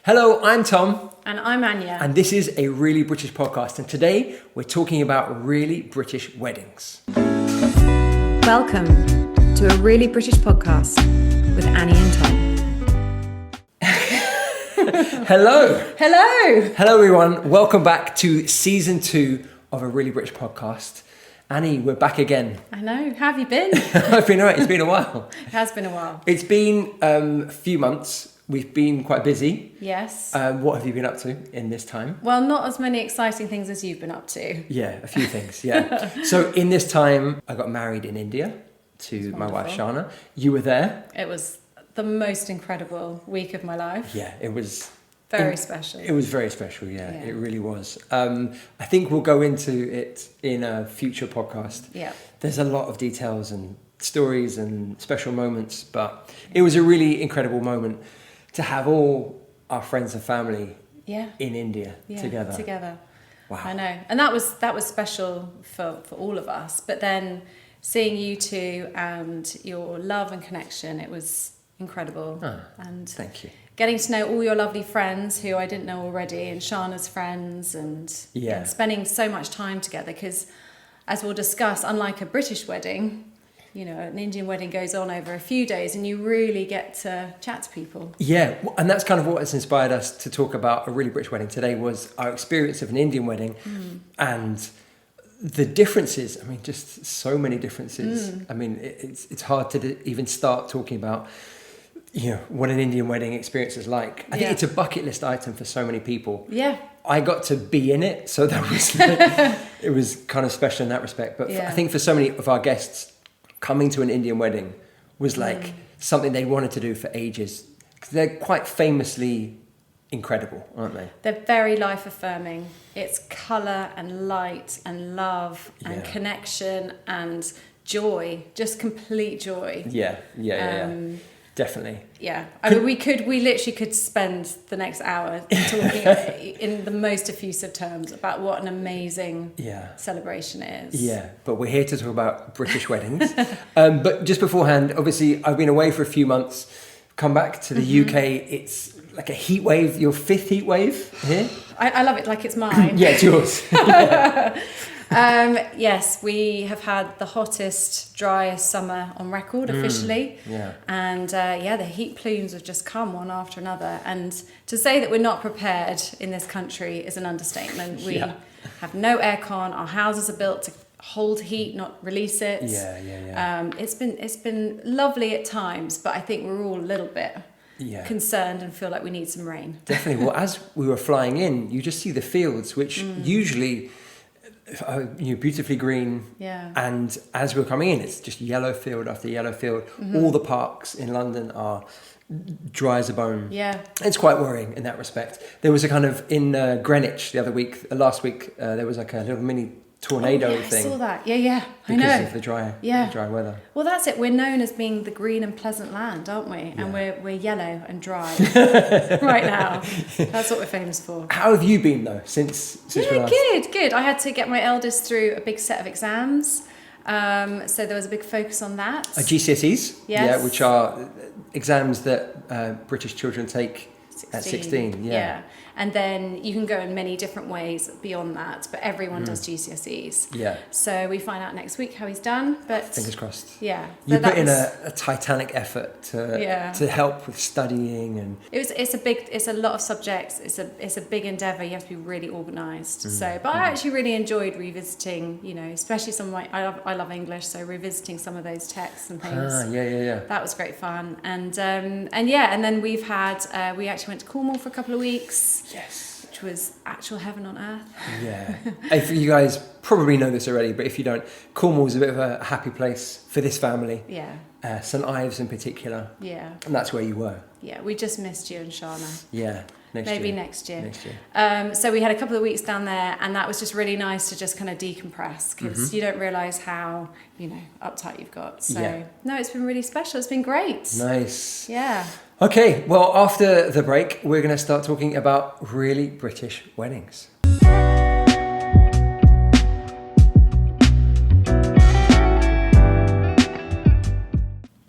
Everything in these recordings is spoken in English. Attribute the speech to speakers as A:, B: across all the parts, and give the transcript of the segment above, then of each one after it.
A: Hello, I'm Tom.
B: And I'm Anya.
A: And this is a Really British podcast. And today we're talking about really British weddings.
B: Welcome to a Really British podcast with Annie and Tom.
A: Hello.
B: Hello.
A: Hello, everyone. Welcome back to season 2 of a Really British podcast. Annie, we're back again.
B: I know. How have you been?
A: I've been all right. It's been a while.
B: It has been a while.
A: It's been a few months. We've been quite busy.
B: Yes.
A: What have you been up to in this time?
B: Well, not as many exciting things as you've been up to.
A: Yeah, a few things, yeah. So in this time, I got married in India to my wife, Shana. You were there.
B: It was the most incredible week of my life.
A: Yeah, it was...
B: Very special.
A: It was very special, yeah. It really was. I think we'll go into it in a future podcast.
B: Yeah.
A: There's a lot of details and stories and special moments, but it was a really incredible moment to have all our friends and family in India together. Wow.
B: I know. And that was special for all of us. But then seeing you two and your love and connection, it was incredible. And
A: thank you.
B: Getting to know all your lovely friends who I didn't know already, and Shana's friends, and spending so much time together, because as we'll discuss, unlike a British wedding, you know, an Indian wedding goes on over a few days and you really get to chat to people. Yeah,
A: and that's kind of what has inspired us to talk about a really British wedding today, was our experience of an Indian wedding and the differences. I mean, just so many differences. I mean, it's hard to even start talking about, you know, what an Indian wedding experience is like. I think it's a bucket list item for so many people.
B: Yeah.
A: I got to be in it, so that was it was kind of special in that respect. But I think for so many of our guests, coming to an Indian wedding was like something they wanted to do for ages. They're quite famously incredible, aren't they?
B: They're very life affirming. It's colour and light and love and connection and joy, just complete joy.
A: Yeah. Definitely.
B: Yeah. I mean, we literally could spend the next hour talking in the most effusive terms about what an amazing celebration it is.
A: Yeah, but we're here to talk about British weddings. But just beforehand, obviously, I've been away for a few months, come back to the UK. It's like a heat wave, your 5th heat wave here.
B: I love it like it's mine.
A: Yeah, it's yours.
B: Yes, we have had the hottest, driest summer on record officially. And the heat plumes have just come one after another. And to say that we're not prepared in this country is an understatement. We have no aircon. Our houses are built to hold heat, not release it. It's been lovely at times, but I think we're all a little bit concerned and feel like we need some rain.
A: Definitely. Well, as we were flying in, you just see the fields, which usually beautifully green, and as we're coming in, it's just yellow field after yellow field. All the parks in London are dry as a bone. It's quite worrying in that respect. There was a kind of in Greenwich last week there was like a little mini tornado thing.
B: I saw that. I know.
A: Because of the dry weather.
B: Well, that's it. We're known as being the green and pleasant land, aren't we? And we're yellow and dry right now. That's what we're famous for.
A: How have you been though since we last?
B: Good. I had to get my eldest through a big set of exams. So there was a big focus on that.
A: GCSEs,
B: yes.
A: Which are exams that British children take at 16.
B: And then you can go in many different ways beyond that, but everyone does GCSEs. So we find out next week how he's done. But
A: fingers crossed.
B: Yeah.
A: You put in a titanic effort to help with studying, and
B: it's a lot of subjects. It's a big endeavour. You have to be really organised. But I actually really enjoyed revisiting, you know, especially some of I love English, so revisiting some of those texts and things. That was great fun. And then we've had we actually went to Cornwall for a couple of weeks.
A: Yes.
B: Which was actual heaven on earth.
A: Yeah. If you guys probably know this already, but if you don't, Cornwall's a bit of a happy place for this family.
B: Yeah.
A: St Ives in particular.
B: Yeah.
A: And that's where you were.
B: Yeah, we just missed you and Shana.
A: Yeah.
B: Maybe next year. So we had a couple of weeks down there, and that was just really nice to just kind of decompress, because you don't realise how, you know, uptight you've got. So no, it's been really special. It's been great.
A: Nice.
B: Yeah.
A: Okay, well, after the break, we're going to start talking about really British weddings.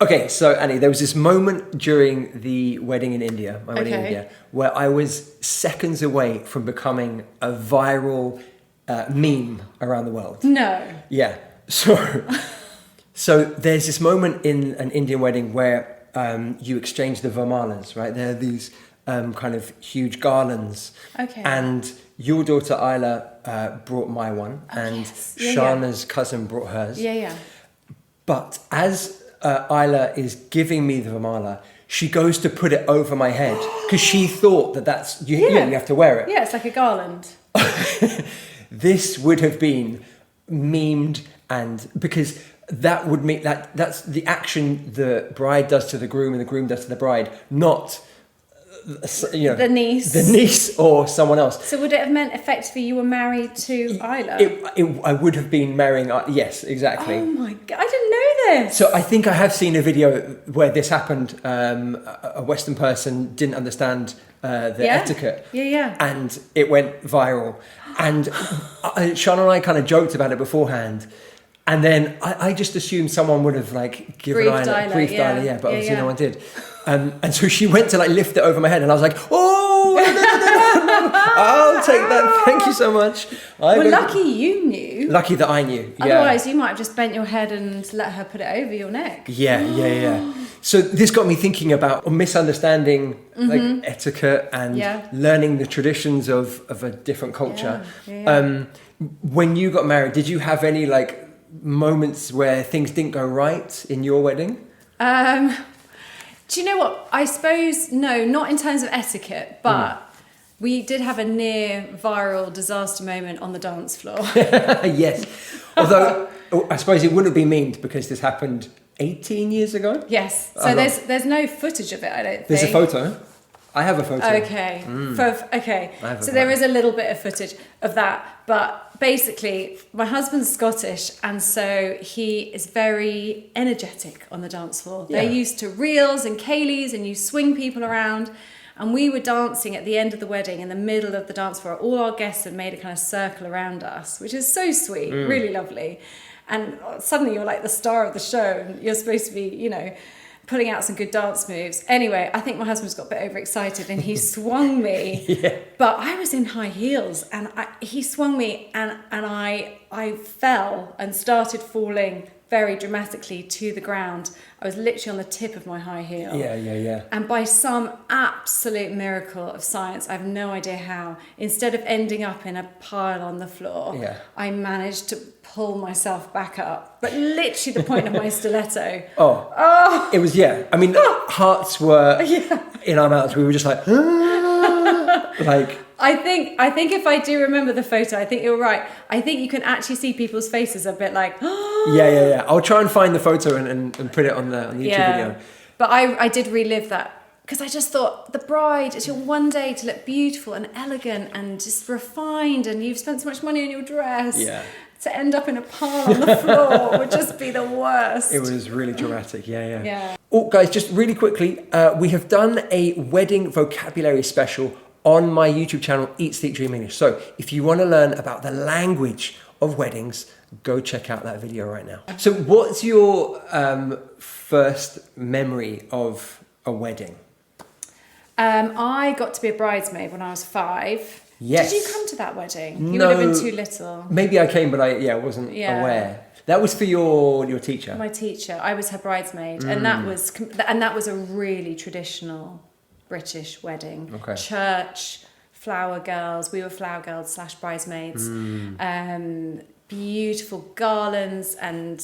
A: Okay, so Annie, there was this moment during the wedding in India, my wedding in India, where I was seconds away from becoming a viral meme around the world.
B: No.
A: Yeah. So there's this moment in an Indian wedding where you exchange the varmalas, right? There are these kind of huge garlands.
B: Okay.
A: And your daughter Isla brought my one, and Shana's cousin brought hers.
B: Yeah.
A: But as Isla is giving me the varmala, she goes to put it over my head because she thought that's you have to wear it.
B: Yeah, it's like a garland.
A: This would have been memed, and because that would mean that's the action the bride does to the groom and the groom does to the bride, not
B: the
A: niece or someone else.
B: So would it have meant effectively you were married to Isla?
A: I would have been marrying. Yes, exactly.
B: Oh my god, I didn't know this.
A: So I think I have seen a video where this happened. A Western person didn't understand the etiquette.
B: Yeah.
A: And it went viral. And Sean and I kind of joked about it beforehand. And then I just assumed someone would have given briefed Isla, but obviously no one did. And so she went to lift it over my head, and I was like, "Oh, no, I'll take that. Thank you so much."
B: Lucky you knew.
A: Lucky that I knew. Yeah.
B: Otherwise, you might have just bent your head and let her put it over your neck.
A: Yeah. So this got me thinking about misunderstanding etiquette and learning the traditions of a different culture. Yeah. When you got married, did you have any moments where things didn't go right in your wedding?
B: Do you know what? I suppose, no, not in terms of etiquette, but we did have a near viral disaster moment on the dance floor.
A: Yes. Although, I suppose it wouldn't be memed because this happened 18 years ago?
B: Yes. So there's no footage of it, I don't think.
A: There's a photo. I have a photo.
B: Okay. So there is a little bit of footage of that. But basically, my husband's Scottish, and so he is very energetic on the dance floor. Yeah. They're used to reels and ceilidhs, and you swing people around. And we were dancing at the end of the wedding in the middle of the dance floor. All our guests had made a kind of circle around us, which is so sweet, really lovely. And suddenly you're like the star of the show, and you're supposed to be, putting out some good dance moves. Anyway, I think my husband's got a bit overexcited and he swung me. Yeah. But I was in high heels and he swung me and I fell and started falling very dramatically to the ground. I was literally on the tip of my high heel.
A: Yeah.
B: And by some absolute miracle of science, I have no idea how, instead of ending up in a pile on the floor, I managed to pull myself back up. But literally the point of my stiletto.
A: Oh. It was, I mean, hearts were in our mouths. We were just
B: I think if I do remember the photo, I think you're right. I think you can actually see people's faces a bit like...
A: Yeah. I'll try and find the photo and put it on the YouTube video.
B: But I did relive that because I just thought the bride, it's your one day to look beautiful and elegant and just refined, and you've spent so much money on your dress.
A: Yeah.
B: To end up in a pile on the floor would just be the worst.
A: It was really dramatic, yeah. Oh, guys, just really quickly, we have done a wedding vocabulary special on my YouTube channel, Eat, Sleep, Dream English. So if you want to learn about the language of weddings, go check out that video right now. So what's your first memory of a wedding?
B: I got to be a bridesmaid when I was 5.
A: Yes.
B: Did you come to that wedding? You would have been too little.
A: Maybe I came, but I wasn't aware. That was for your teacher.
B: My teacher. I was her bridesmaid, and that was a really traditional British wedding.
A: Okay.
B: Church, flower girls. We were flower girls / bridesmaids. Beautiful garlands and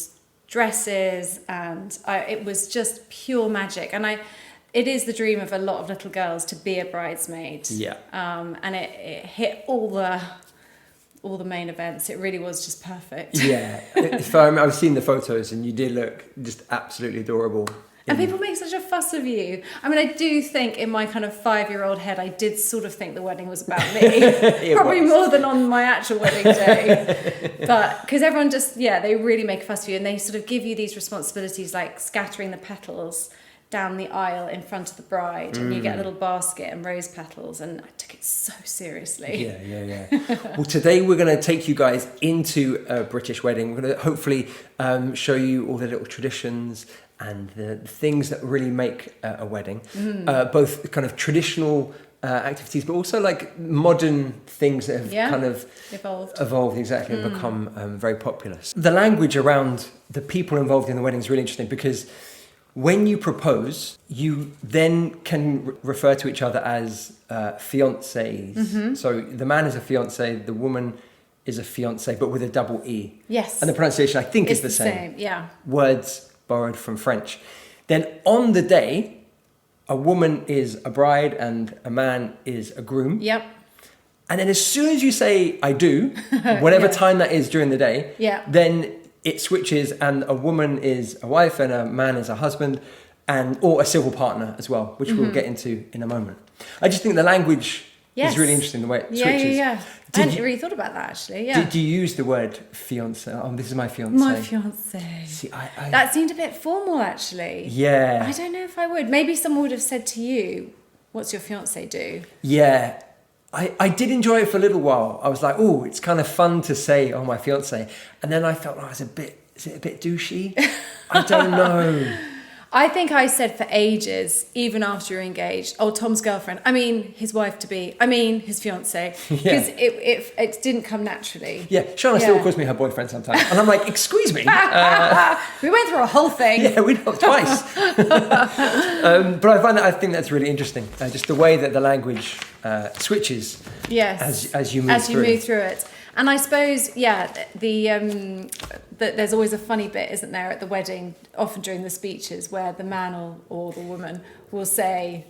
B: dresses, and it was just pure magic. And it is the dream of a lot of little girls to be a bridesmaid. Yeah. And it hit all the main events. It really was just perfect.
A: Yeah. I've seen the photos and you did look just absolutely adorable.
B: And people make such a fuss of you. I mean, I do think in my kind of 5-year-old head, I did sort of think the wedding was about me. Probably more than on my actual wedding day. But because everyone just, they really make a fuss of you, and they sort of give you these responsibilities like scattering the petals down the aisle in front of the bride, and you get a little basket and rose petals, and I took it so seriously.
A: Yeah. Well, today we're going to take you guys into a British wedding. We're going to hopefully show you all the little traditions and the things that really make a wedding, both kind of traditional activities, but also like modern things that have kind of evolved exactly and become very popular. The language around the people involved in the wedding is really interesting, because when you propose, you then can refer to each other as fiancés. So the man is a fiancé, the woman is a fiancé, but with a double E.
B: Yes.
A: And the pronunciation, I think, is the same.
B: Yeah.
A: Words borrowed from French. Then on the day, a woman is a bride and a man is a groom.
B: Yep.
A: And then as soon as you say, I do, whatever time that is during the day, then it switches and a woman is a wife and a man is a husband, or a civil partner as well, which we'll get into in a moment. I just think the language is really interesting, the way it switches.
B: Yeah. I hadn't really thought about that, actually. Yeah.
A: Do you use the word fiancé? Oh, this is my fiancé.
B: My fiancé.
A: See,
B: that seemed a bit formal, actually.
A: Yeah.
B: I don't know if I would. Maybe someone would have said to you, what's your fiancé do?
A: Yeah. I did enjoy it for a little while. I was like, oh, it's kind of fun to say, oh, my fiancé. And then I felt, is it a bit douchey? I don't know.
B: I think I said for ages, even after you're engaged, Tom's girlfriend. I mean, his wife-to-be. I mean, his fiancé. Because it didn't come naturally.
A: Yeah, Shana still calls me her boyfriend sometimes. And I'm like, excuse me.
B: We went through a whole thing.
A: Yeah, we know twice. But I think that's really interesting. Just the way that the language switches as you move through it.
B: And I suppose, there's always a funny bit, isn't there, at the wedding, often during the speeches, where the man or the woman will say,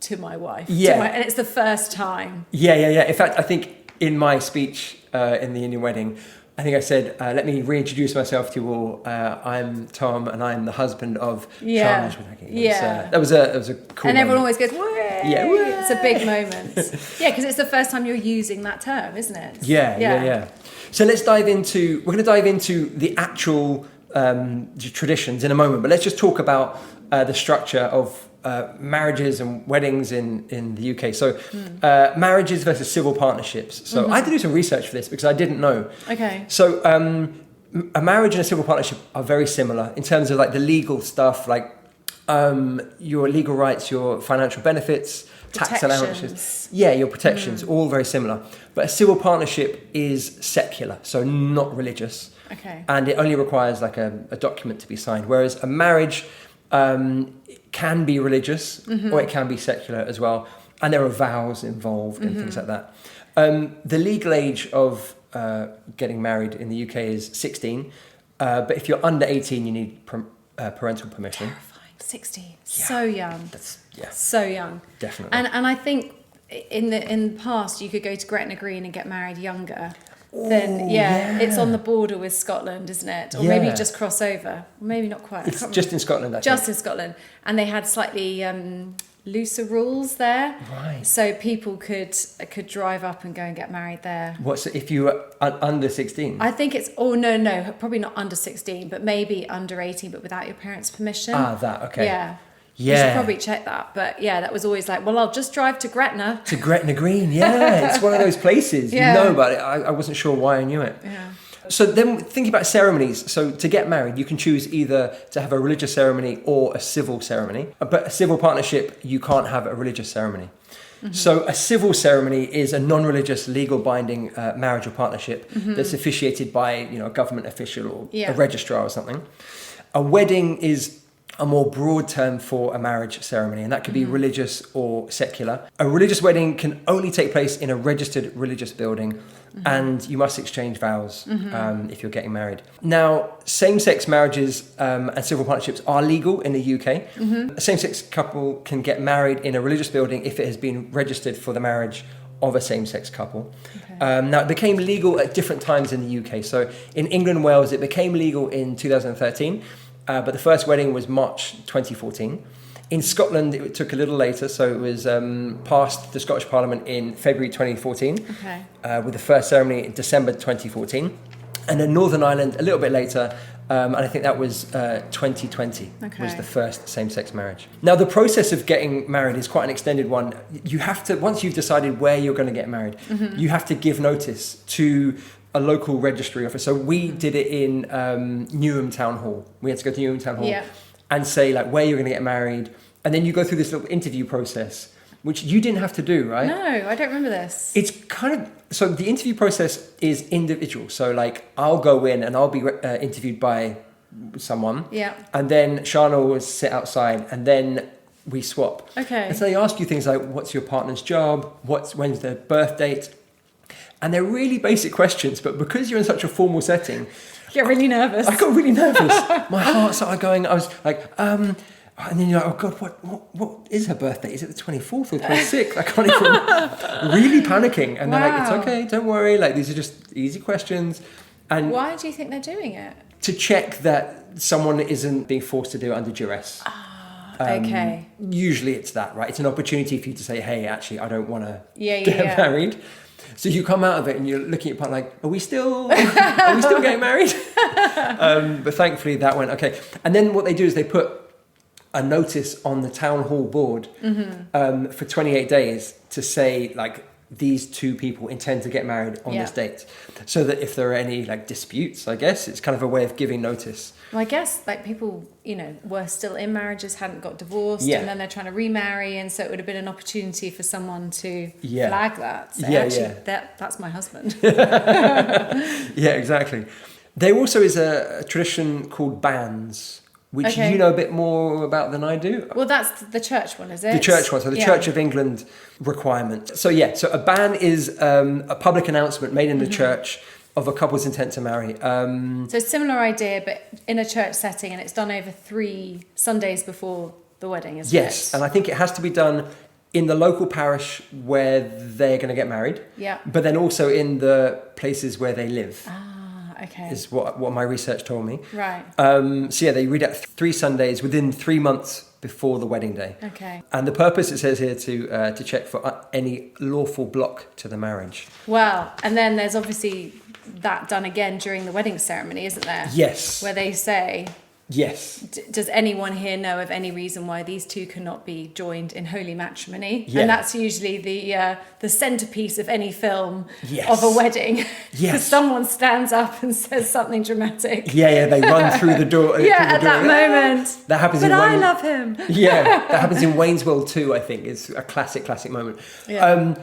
B: to my wife. And it's the first time.
A: Yeah. In fact, I think in my speech in the Indian wedding, I think I said, let me reintroduce myself to you all. I'm Tom, and I'm the husband of Charles. That was a cool
B: And everyone
A: moment.
B: always goes, "Way!"
A: Yeah, way!
B: It's a big moment. Because it's the first time you're using that term, isn't it?
A: Yeah. So we're going to dive into the actual traditions in a moment, but let's just talk about the structure of marriages and weddings in the UK. So marriages versus civil partnerships. So I had to do some research for this because I didn't know.
B: Okay.
A: So a marriage and a civil partnership are very similar in terms of like the legal stuff, like your legal rights, your financial benefits, tax allowances. Yeah, your protections, all very similar. But a civil partnership is secular, so not religious.
B: Okay.
A: And it only requires like a document to be signed. Whereas a marriage can be religious or it can be secular as well. And there are vows involved and things like that. The legal age of getting married in the UK is 16. But if you're under 18, you need parental permission.
B: Terrifying. 16. Yeah. So young. So young.
A: Definitely.
B: And I think in the past you could go to Gretna Green and get married younger. It's on the border with Scotland, isn't it? Or maybe just cross over. Maybe not quite.
A: It's just in Scotland, I think.
B: Just in Scotland. And they had slightly looser rules there.
A: Right.
B: So people could drive up and go and get married there.
A: What, so if you were under 16?
B: I think it's, no, probably not under 16, but maybe under 18, but without your parents' permission.
A: Okay.
B: Yeah. You should probably check that. But that was always like, well, I'll just drive to Gretna.
A: To Gretna Green, it's one of those places. You know about it. I wasn't sure why I knew it.
B: Yeah.
A: So then thinking about ceremonies, so to get married, you can choose either to have a religious ceremony or a civil ceremony. But a civil partnership, you can't have a religious ceremony. So a civil ceremony is a non-religious, legal binding marriage or partnership that's officiated by a government official or a registrar or something. A wedding is a more broad term for a marriage ceremony, and that could be religious or secular. A religious wedding can only take place in a registered religious building, and you must exchange vows if you're getting married. Now, same-sex marriages and civil partnerships are legal in the UK. A same-sex couple can get married in a religious building if it has been registered for the marriage of a same-sex couple. Okay. Now, it became legal at different times in the UK. So in England and Wales, it became legal in 2013. But the first wedding was March 2014. In Scotland, it took a little later, so it was passed the Scottish Parliament in February 2014, with the first ceremony in December 2014. And in Northern Ireland, a little bit later, and I think that was 2020 was the first same-sex marriage. Now, the process of getting married is quite an extended one. You have to, once you've decided where you're going to get married, you have to give notice to a local registry office. So we did it in Newham Town Hall. We had to go to Newham Town Hall and say like where you're going to get married. And then you go through this little interview process, which you didn't have to do, right?
B: No, I don't remember this.
A: It's kind of, so the interview process is individual. So like I'll go in and I'll be interviewed by someone.
B: Yeah.
A: And then Shana will sit outside and then we swap.
B: Okay.
A: And so they ask you things like, what's your partner's job? When's their birth date? And they're really basic questions, but because you're in such a formal setting...
B: You get really nervous.
A: I got really nervous. My heart started going, I was like, and then you're like, oh God, what is her birthday? Is it the 24th or 26th? I can't even... really panicking. And they're like, it's okay, don't worry. Like, these are just easy questions. And
B: why do you think they're doing it?
A: To check that someone isn't being forced to do it under duress.
B: Okay.
A: Usually it's that, right? It's an opportunity for you to say, hey, actually, I don't want to get married. So you come out of it and you're looking at your partner like, are we still getting married? But thankfully that went okay. And then what they do is they put a notice on the town hall board for 28 days to say like, these two people intend to get married on this date. So that if there are any like disputes, I guess it's kind of a way of giving notice.
B: Well, I guess like people, were still in marriages, hadn't got divorced, and then they're trying to remarry, and so it would have been an opportunity for someone to flag that. So that's my husband.
A: Yeah, exactly. There also is a tradition called banns, which you know a bit more about than I do.
B: Well, that's the church one, is it?
A: The church one, so the Church of England requirement. So so a ban is a public announcement made in the church of a couple's intent to marry.
B: So similar idea, but in a church setting, and it's done over 3 Sundays before the wedding, isn't it?
A: Yes, and I think it has to be done in the local parish where they're going to get married.
B: Yeah.
A: But then also in the places where they live.
B: Okay.
A: Is what my research told me.
B: Right.
A: So they read out 3 Sundays within 3 months before the wedding day.
B: Okay.
A: And the purpose, it says here, to check for any lawful block to the marriage.
B: Well, and then there's obviously that done again during the wedding ceremony, isn't there?
A: Yes.
B: Where they say...
A: Yes.
B: Does anyone here know of any reason why these two cannot be joined in holy matrimony?
A: Yeah.
B: And that's usually the centerpiece of any film of a wedding.
A: Yes.
B: Because someone stands up and says something dramatic.
A: Yeah, they run through the door.
B: At that moment.
A: That happens.
B: But I love him.
A: Yeah, that happens in Wayne's World too. I think it's a classic moment.
B: Yeah.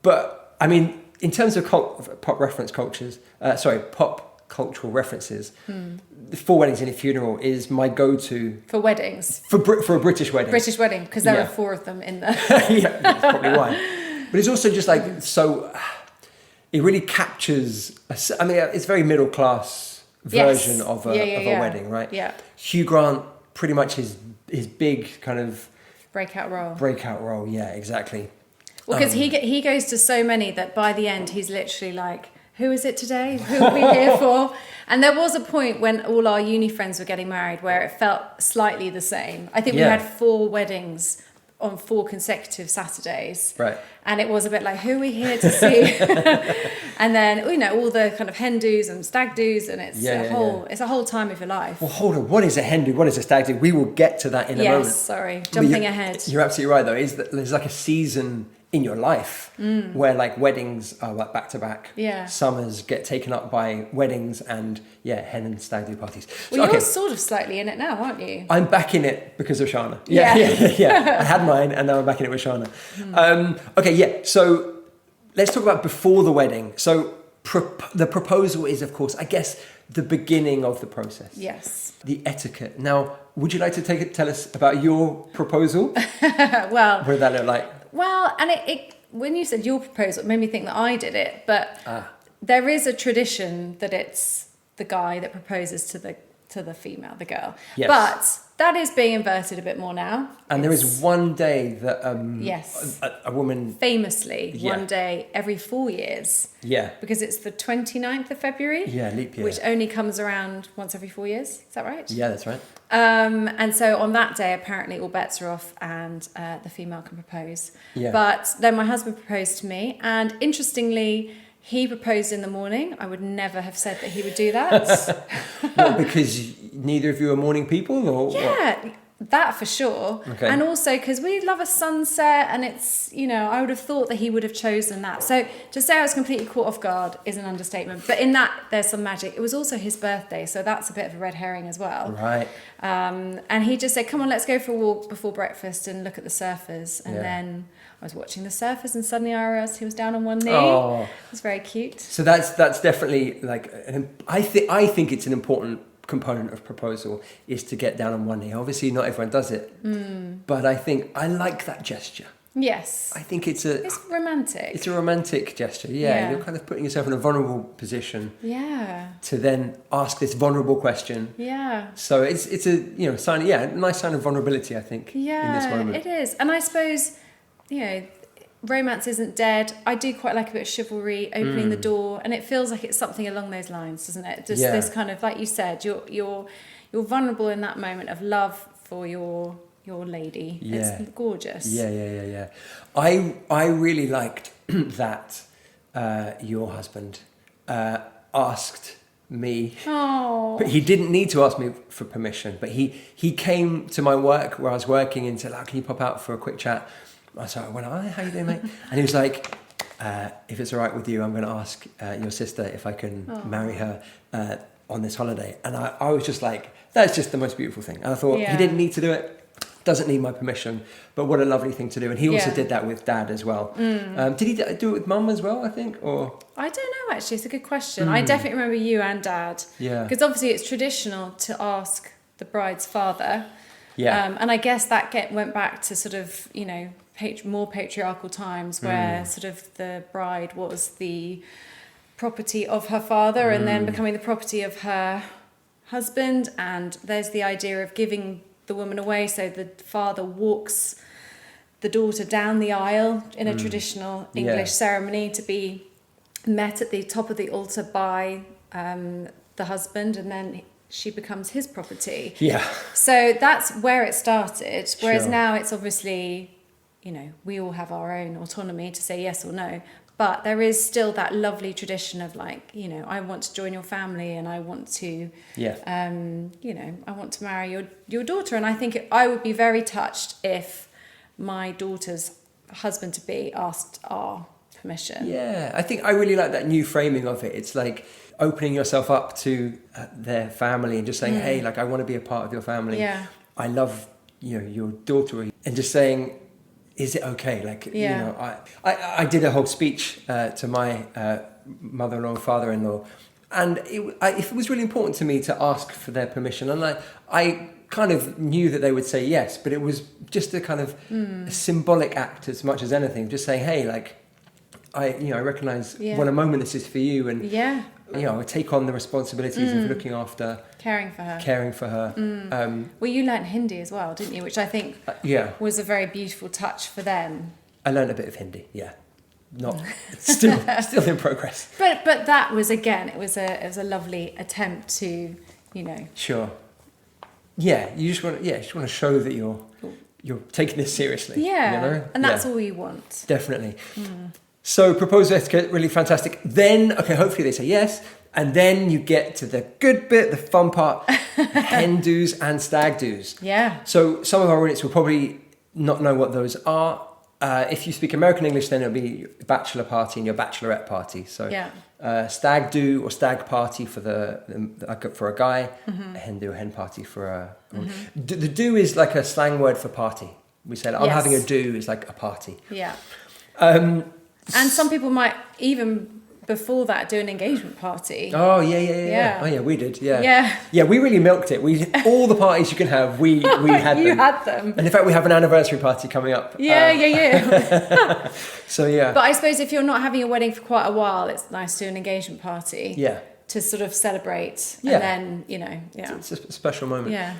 A: But I mean, in terms of pop cultural references. For Weddings and a Funeral is my go-to
B: for weddings
A: for a British wedding.
B: British wedding, because there are 4 of them in there.
A: Yeah, that's probably why. But it's also just like so. It really captures. I mean, it's a very middle class version of a wedding, right?
B: Yeah.
A: Hugh Grant, pretty much his big kind of
B: breakout role. Yeah,
A: exactly.
B: Well, because he goes to so many that by the end he's literally like, who is it today? Who are we here for? And there was a point when all our uni friends were getting married where it felt slightly the same. I think we had 4 weddings on 4 consecutive Saturdays.
A: Right.
B: And it was a bit like, who are we here to see? And then, all the kind of hen do's and stag do's, and it's it's a whole time of your life.
A: Well, hold on. What is a hen do? What is a stag do? We will get to that in a moment.
B: Yes, sorry. Jumping ahead.
A: You're absolutely right, though. There's like a season in your life where like weddings are like back to back.
B: Yeah.
A: Summers get taken up by weddings and hen and stag do parties.
B: Well, you're sort of slightly in it now, aren't you?
A: I'm back in it because of Shana. Yeah. I had mine and now I'm back in it with Shana. So let's talk about before the wedding. So the proposal is, of course, I guess, the beginning of the process.
B: Yes.
A: The etiquette. Now, would you like to tell us about your proposal?
B: Well,
A: what did that look like?
B: Well, and it when you said your proposal, it made me think that I did it. But there is a tradition that it's the guy that proposes to the female, the girl.
A: Yes.
B: But that is being inverted a bit more now.
A: And there is one day that a woman...
B: Famously, one day every 4 years.
A: Yeah.
B: Because it's the 29th of February.
A: Yeah, leap year.
B: Which only comes around once every 4 years. Is that right?
A: Yeah, that's right.
B: And so on that day, apparently all bets are off and the female can propose.
A: Yeah.
B: But then my husband proposed to me. And interestingly... He proposed in the morning. I would never have said that he would do that.
A: Well, because neither of you are morning people, or
B: yeah.
A: what?
B: That for sure.
A: Okay.
B: And also because we love a sunset, and it's, I would have thought that he would have chosen that. So to say I was completely caught off guard is an understatement. But in that, there's some magic. It was also his birthday, so that's a bit of a red herring as well.
A: Right.
B: And he just said, come on, let's go for a walk before breakfast and look at the surfers. And then I was watching the surfers, and suddenly I realised he was down on one knee.
A: Oh.
B: It was very cute.
A: So that's definitely like, I think it's an important component of proposal is to get down on one knee. Obviously not everyone does it, but I think I like that gesture.
B: Yes.
A: I think it's
B: romantic.
A: It's a romantic gesture. Yeah. You're kind of putting yourself in a vulnerable position.
B: Yeah.
A: To then ask this vulnerable question.
B: Yeah.
A: So it's a sign. Yeah, a nice sign of vulnerability, I think.
B: Yeah,
A: in this moment.
B: It is. And I suppose romance isn't dead. I do quite like a bit of chivalry, opening the door, and it feels like it's something along those lines, doesn't it? Just this kind of, like you said, you're vulnerable in that moment of love for your lady.
A: Yeah.
B: It's gorgeous.
A: Yeah. I really liked that your husband asked me.
B: Oh.
A: But he didn't need to ask me for permission. But he came to my work where I was working and said, "Can you pop out for a quick chat?" I was like, "Well, how you doing, mate?" And he was like, "If it's all right with you, I'm going to ask your sister if I can marry her on this holiday." And I was just like, that's just the most beautiful thing. And I thought, he didn't need to do it. Doesn't need my permission, but what a lovely thing to do. And he also did that with Dad as well. Did he do it with Mum as well, I think? Or
B: I don't know, actually. It's a good question. I definitely remember you and Dad.
A: Yeah.
B: Because obviously it's traditional to ask the bride's father.
A: Yeah.
B: And I guess that went back to sort of, more patriarchal times where sort of the bride was the property of her father and then becoming the property of her husband. And there's the idea of giving the woman away, so the father walks the daughter down the aisle in a traditional English ceremony to be met at the top of the altar by the husband, and then she becomes his property.
A: Yeah.
B: So that's where it started, whereas
A: Sure.
B: now it's obviously, we all have our own autonomy to say yes or no. But there is still that lovely tradition of like, I want to join your family and I want to, I want to marry your daughter. And I think I would be very touched if my daughter's husband-to-be asked our permission.
A: Yeah, I think I really like that new framing of it. It's like opening yourself up to their family and just saying, hey, like I want to be a part of your family.
B: Yeah.
A: I love, your daughter. And just saying, is it okay? Like, I did a whole speech to my mother-in-law and father-in-law, and it was really important to me to ask for their permission. And I kind of knew that they would say yes, but it was just a kind of a symbolic act as much as anything. Just saying, hey, like, I recognise what a moment this is for you, and I take on the responsibilities of looking after, caring for her.
B: Well, you learnt Hindi as well, didn't you? Which I think was a very beautiful touch for them.
A: I learned a bit of Hindi, not still in progress.
B: But that was, again, it was a lovely attempt to,
A: Sure. Yeah, you just want to show that you're taking this seriously.
B: Yeah, and that's all you want.
A: Definitely. So proposal etiquette, really fantastic. Then, hopefully they say yes. And then you get to the good bit, the fun part, hen do's and stag do's.
B: Yeah.
A: So some of our audience will probably not know what those are. If you speak American English, then it'll be your bachelor party and your bachelorette party. So stag do or stag party for for a guy, a hen do or hen party for a woman. The do is like a slang word for party. We said, I'm having a do is like a party.
B: Yeah. And some people might even before that do an engagement party.
A: Oh yeah. Oh yeah, we did.
B: Yeah.
A: We really milked it. We all the parties you can have. We had them.
B: You had them.
A: And in fact, we have an anniversary party coming up.
B: Yeah.
A: So yeah.
B: But I suppose if you're not having a wedding for quite a while, it's nice to do an engagement party.
A: Yeah.
B: To sort of celebrate. Yeah. And then
A: It's a special moment.
B: Yeah.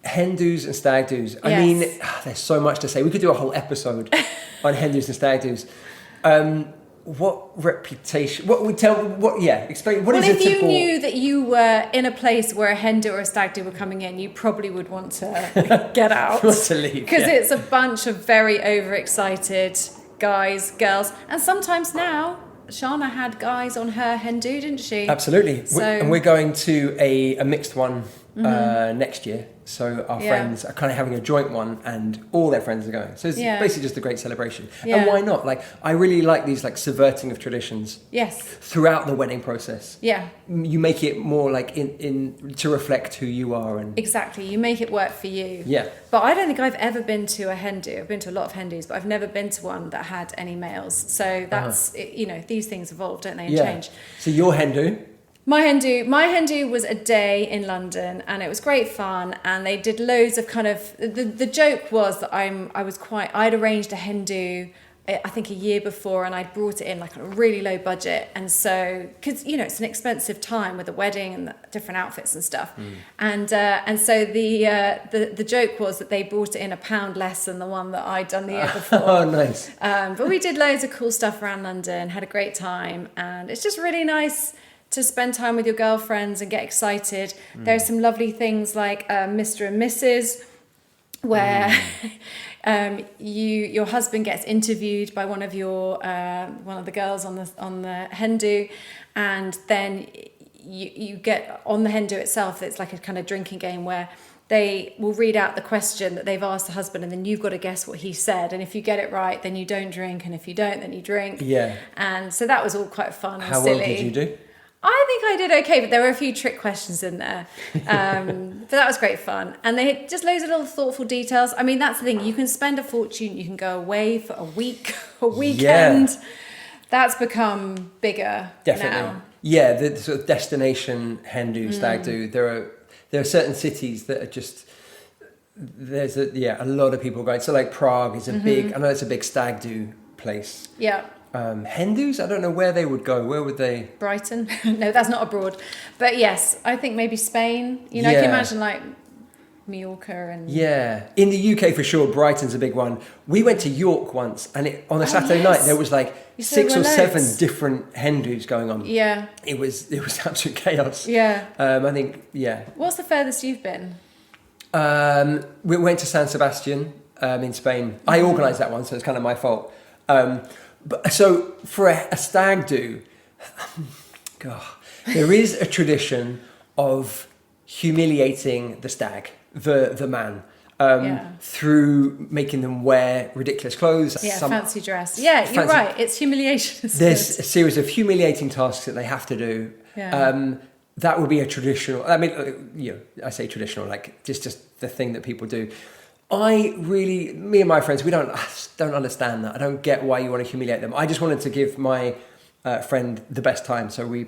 A: Hen do's and stag do's. I mean, there's so much to say. We could do a whole episode on hen do's and stag do's. What reputation? Explain. What is a typical? Well, if
B: you knew that you were in a place where a hen do or a stag do were coming in, you probably would want to get out.
A: Want to leave.
B: Because it's a bunch of very overexcited guys, girls, and sometimes now. Shana had guys on her hen do, didn't she?
A: Absolutely. And we're going to a mixed one next year. So our friends are kind of having a joint one, and all their friends are going. So it's basically just a great celebration. And why not? Like, I really like these like subverting of traditions.
B: Yes.
A: Throughout the wedding process.
B: Yeah.
A: You make it more like in to reflect who you are, and
B: exactly, you make it work for you.
A: Yeah.
B: But I don't think I've ever been to a hen do. I've been to a lot of hen dos, but I've never been to one that had any males. So that's you know, these things evolve, don't they, and change.
A: So your hen do.
B: My hen do was a day in London, and it was great fun. And they did loads of kind of the joke was that I'd arranged a hen do, I think a year before, and I'd brought it in like on a really low budget. And so, because you know, it's an expensive time with the wedding and the different outfits and stuff. And so the joke was that they brought it in £1 less than the one that I'd done the year before.
A: Oh, nice.
B: But we did loads of cool stuff around London, had a great time, and it's just really nice to spend time with your girlfriends and get excited. There's some lovely things like Mr. and Mrs. where your husband gets interviewed by one of the girls on the hen do, and then you get on the hen do itself. It's like a kind of drinking game where they will read out the question that they've asked the husband, and then you've got to guess what he said. And if you get it right, then you don't drink, and if you don't, then you drink.
A: Yeah.
B: And so that was all quite fun and
A: How
B: silly.
A: well did you do?
B: I think I did okay, but there were a few trick questions in there. But that was great fun. And they had just loads of little thoughtful details. I mean, that's the thing. You can spend a fortune. You can go away for a week, a weekend. Yeah. That's become bigger now.
A: Yeah, the sort of destination hen do, stag do. There are certain cities that are just... There's a lot of people going. So like Prague is a big... I know it's a big stag do place.
B: Yeah.
A: Hen dos, I don't know where they would go. Where would they?
B: Brighton? No, that's not abroad. But yes, I think maybe Spain. You know, I can imagine like Mallorca and... Yeah.
A: In the UK for sure, Brighton's a big one. We went to York once, and on a Saturday night there was like 6 or 7 different hen dos going on.
B: Yeah.
A: It was absolute chaos.
B: Yeah.
A: I think,
B: What's the furthest you've been?
A: We went to San Sebastian in Spain. I organised that one, so it's kind of my fault. But so for a stag do, God, there is a tradition of humiliating the stag, the man, through making them wear ridiculous clothes.
B: Yeah, fancy dress. Yeah, you're right. It's humiliation.
A: There's a series of humiliating tasks that they have to do.
B: Yeah.
A: That would be a traditional. I mean, I say traditional, like just the thing that people do. Me and my friends, we don't understand that. I don't get why you want to humiliate them. I just wanted to give my friend the best time. So we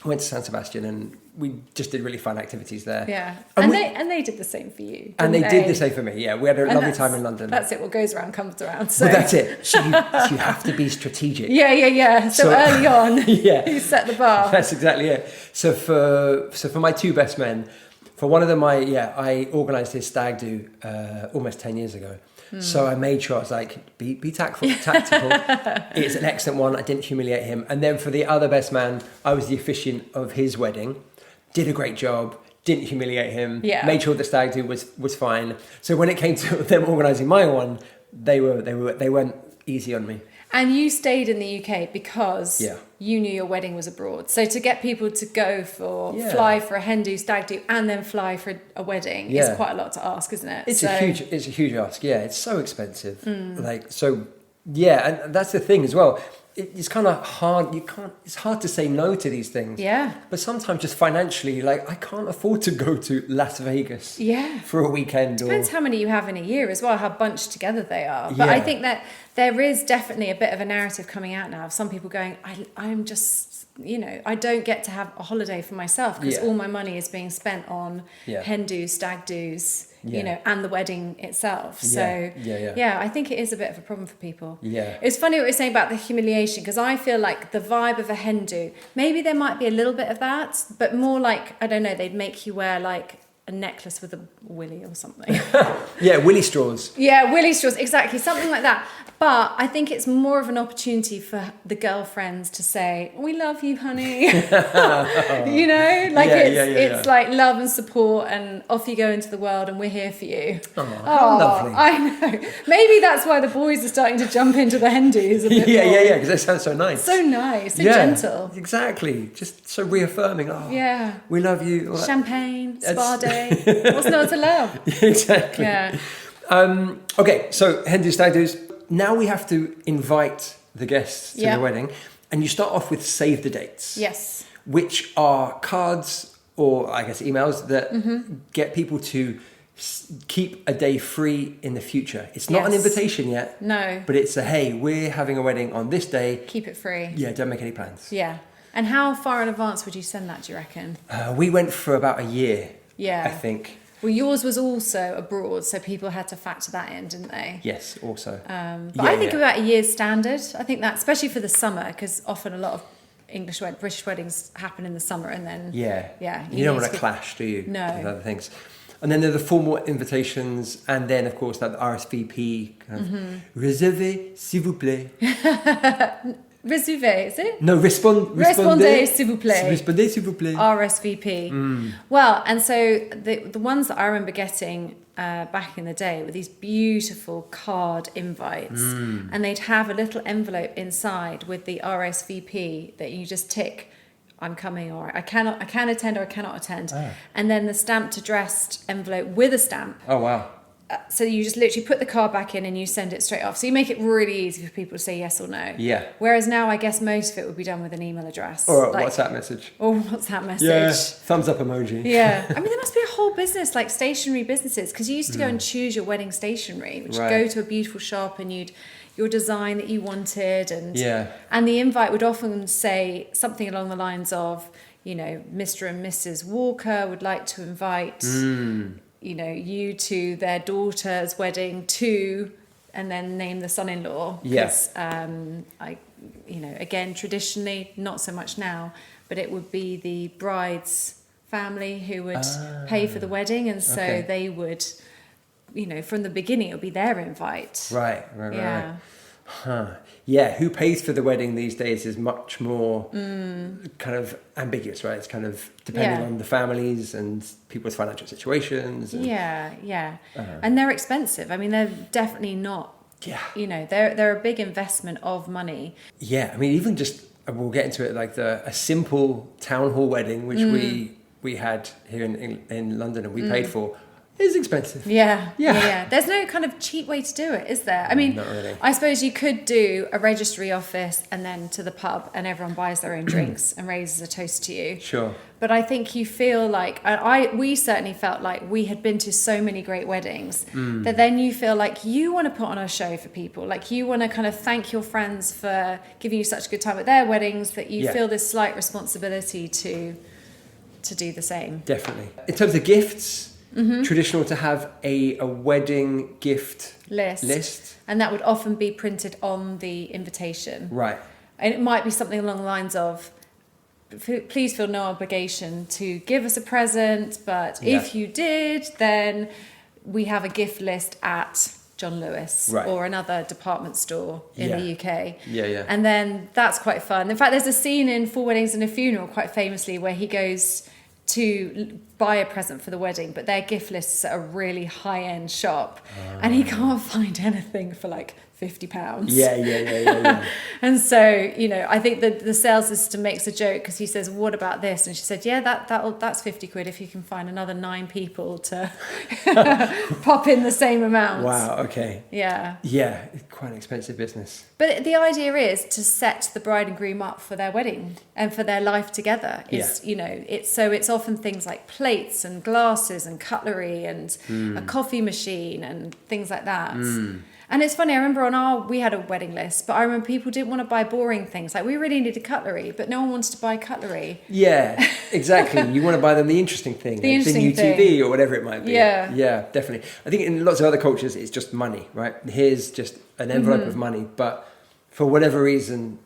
A: went to San Sebastian and we just did really fun activities there.
B: Yeah. And they did the same for you.
A: And they did the same for me. Yeah. We had a lovely time in London.
B: That's it. What goes around comes around. So
A: well, that's it. So you have to be strategic.
B: Yeah. So early on, you set the bar.
A: That's exactly it. So for my 2 best men, for one of them, I organised his stag do almost 10 years ago. So I made sure I was like, be tactful. It's an excellent one. I didn't humiliate him. And then for the other best man, I was the officiant of his wedding. Did a great job. Didn't humiliate him. Yeah. Made sure the stag do was fine. So when it came to them organising my one, they weren't easy on me.
B: And you stayed in the UK because you knew your wedding was abroad. So to get people to go fly for a hen do, stag do, and then fly for a wedding is quite a lot to ask, isn't it?
A: It's a huge ask. Yeah, it's so expensive. And that's the thing as well. It's kind of hard. It's hard to say no to these things.
B: Yeah.
A: But sometimes just financially, like I can't afford to go to Las Vegas.
B: Yeah.
A: For a weekend.
B: Depends how many you have in a year as well, how bunched together they are. But I think that there is definitely a bit of a narrative coming out now of some people going, I'm just, I don't get to have a holiday for myself because all my money is being spent on hen do's, stag do's. And the wedding itself. So, I think it is a bit of a problem for people.
A: Yeah.
B: It's funny what you're saying about the humiliation, because I feel like the vibe of a hen do, maybe there might be a little bit of that, but more like, I don't know, they'd make you wear like a necklace with a willy or something.
A: Yeah, willy straws.
B: Yeah, willy straws, exactly, something like that. But I think it's more of an opportunity for the girlfriends to say, "We love you, honey." You know, like it's like love and support, and off you go into the world, and we're here for you.
A: Oh, how lovely!
B: I know. Maybe that's why the boys are starting to jump into the hen dos a bit more.
A: Yeah, because they sound so nice.
B: So nice, so gentle.
A: Exactly. Just so reaffirming. Oh,
B: yeah.
A: We love you.
B: Champagne, spa day. What's not to love?
A: Exactly.
B: Yeah.
A: Okay, so hen do, stag do's. Now we have to invite the guests to the wedding, and you start off with save the dates.
B: Yes.
A: Which are cards or I guess emails that get people to keep a day free in the future. It's not an invitation yet.
B: No.
A: But it's a, hey, we're having a wedding on this day.
B: Keep it free.
A: Yeah, don't make any plans.
B: Yeah. And how far in advance would you send that, do you reckon?
A: We went for about a year,
B: I
A: think.
B: Well, yours was also abroad, so people had to factor that in, didn't they?
A: Yes, also.
B: But I think about a year's standard. I think that, especially for the summer, because often a lot of British weddings happen in the summer, and then
A: you don't want to clash, do you?
B: No,
A: with other things. And then there are the formal invitations, and then of course that RSVP kind of réservez s'il vous plaît.
B: Réservez, is it?
A: No,
B: Répondez s'il vous plaît.
A: Répondez s'il vous plaît.
B: RSVP. Well, and so the ones that I remember getting back in the day were these beautiful card invites, and they'd have a little envelope inside with the RSVP that you just tick, I'm coming, or I can attend, or I cannot attend, and then the stamped addressed envelope with a stamp.
A: Oh wow.
B: So you just literally put the card back in and you send it straight off. So you make it really easy for people to say yes or no.
A: Yeah.
B: Whereas now I guess most of it would be done with an email address.
A: Or a WhatsApp message.
B: Or WhatsApp message.
A: Yeah. Thumbs up emoji.
B: Yeah. I mean, there must be a whole business, like stationery businesses, because you used to go and choose your wedding stationery, which you'd go to a beautiful shop and your design that you wanted, and the invite would often say something along the lines of, you know, Mr. and Mrs. Walker would like to invite you know, you to their daughter's wedding to, and then name the son-in-law.
A: Yes.
B: You know, again, traditionally, not so much now, but it would be the bride's family who would pay for the wedding, and so they would, you know, from the beginning, it would be their invite.
A: Right. Yeah, who pays for the wedding these days is much more kind of ambiguous, right? It's kind of depending on the families and people's financial situations. And,
B: and they're expensive. I mean, they're definitely not.
A: Yeah.
B: You know, they're a big investment of money.
A: Yeah, I mean, even just we'll get into it, like a simple town hall wedding, which we had here in London, and we paid for. Is expensive.
B: Yeah. There's no kind of cheap way to do it, is there? I mean,
A: not really.
B: I suppose you could do a registry office and then to the pub, and everyone buys their own drinks and raises a toast to you.
A: Sure.
B: But I think you feel like, we certainly felt like we had been to so many great weddings that then you feel like you want to put on a show for people. Like you want to kind of thank your friends for giving you such a good time at their weddings, that you feel this slight responsibility to do the same.
A: Definitely. In terms of gifts, traditional to have a wedding gift list.
B: And that would often be printed on the invitation.
A: Right.
B: And it might be something along the lines of, please feel no obligation to give us a present, but if you did, then we have a gift list at John Lewis or another department store in the UK.
A: Yeah.
B: And then that's quite fun. In fact, there's a scene in Four Weddings and a Funeral quite famously where he goes to buy a present for the wedding, but their gift lists at a really high-end shop, and he can't find anything for like £50.
A: Yeah.
B: And so, you know, I think the sales assistant makes a joke because he says, "What about this?" And she said, "Yeah, that's £50 if you can find another 9 people to pop in the same amount."
A: Wow. Okay.
B: Yeah.
A: Yeah, quite an expensive business.
B: But the idea is to set the bride and groom up for their wedding and for their life together. You know, it's often things like plates and glasses and cutlery and a coffee machine and things like that. And it's funny, I remember we had a wedding list, but I remember people didn't want to buy boring things. Like, we really needed cutlery, but no one wanted to buy cutlery.
A: Yeah, exactly. You want to buy them the interesting thing. The new TV or whatever it might be. Yeah, definitely. I think in lots of other cultures, it's just money, right? Here's just an envelope of money. But for whatever reason,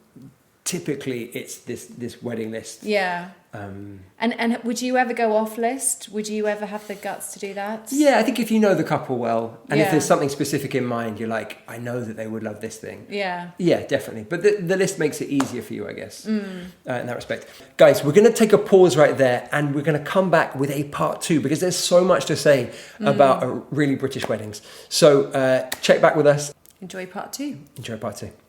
A: typically it's this wedding list.
B: Yeah. And would you ever go off list? Would you ever have the guts to do that?
A: Yeah, I think if you know the couple well, and if there's something specific in mind, you're like, I know that they would love this thing.
B: Yeah.
A: Yeah, definitely. But the list makes it easier for you, I guess, in that respect. Guys, we're going to take a pause right there, and we're going to come back with a part 2, because there's so much to say about really British weddings. So check back with us.
B: Enjoy part 2.
A: Enjoy part 2.